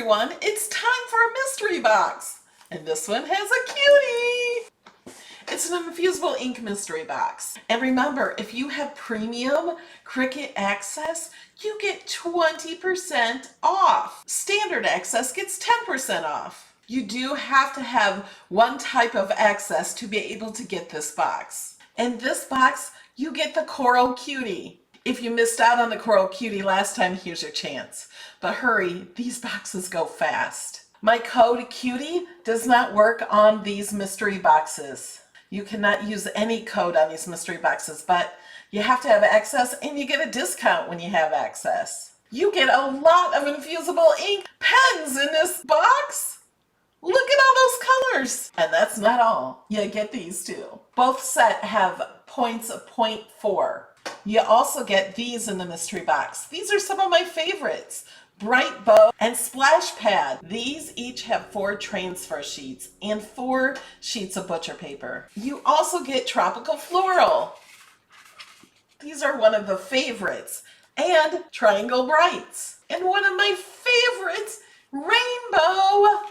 everyone, it's time for a mystery box. And this one has a cutie. It's an infusible ink mystery box. And remember, if you have premium Cricut access, you get 20% off. Standard access gets 10% off. You do have to have one type of access to be able to get this box. In this box, you get the Coral Cutie. If you missed out on the Coral Cutie last time, here's your chance. But hurry, these boxes go fast. My code Cutie does not work on these mystery boxes. You cannot use any code on these mystery boxes, but you have to have access and you get a discount when you have access. You get a lot of infusible ink pens in this box. Look at all those colors. And that's not all. You get these too. Both set have points of 0.4. You also get these in the mystery box. These are some of my favorites. Bright Bow and Splash Pad. These each have 4 transfer sheets and 4 sheets of butcher paper. You also get Tropical Floral. These are one of the favorites. And Triangle Brights. And one of my favorites, Rainbow.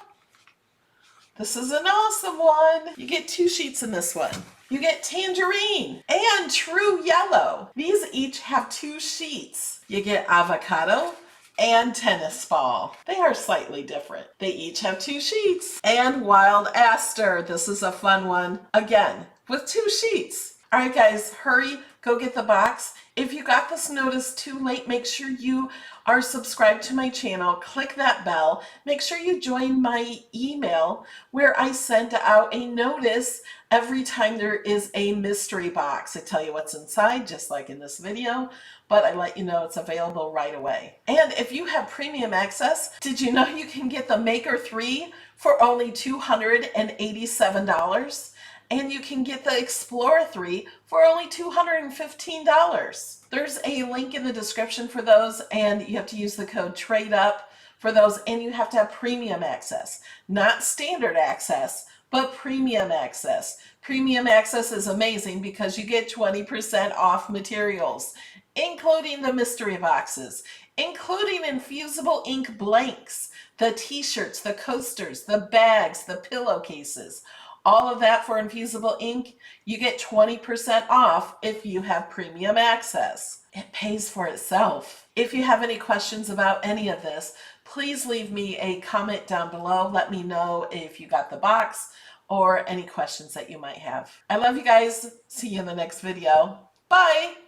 This is an awesome one. You get 2 sheets in this one. You get Tangerine and True Yellow. These each have 2 sheets. You get Avocado and Tennis Ball. They are slightly different. They each have 2 sheets. And Wild Aster. This is a fun one. Again, with 2 sheets. All right, guys, hurry, go get the box. If you got this notice too late, make sure you are subscribed to my channel. Click that bell. Make sure you join my email where I send out a notice every time there is a mystery box. I tell you what's inside, just like in this video, but I let you know it's available right away. And if you have premium access, did you know you can get the Maker 3 for only $287? And you can get the Explorer 3 for only $215. There's a link in the description for those, and you have to use the code TRADEUP for those, and you have to have premium access. Not standard access, but premium access. Premium access is amazing because you get 20% off materials, including the mystery boxes, including infusible ink blanks, the t-shirts, the coasters, the bags, the pillowcases. All of that for infusible ink, you get 20% off if you have premium access. It pays for itself. If you have any questions about any of this, please leave me a comment down below. Let me know if you got the box or any questions that you might have. I love you guys. See you in the next video. Bye.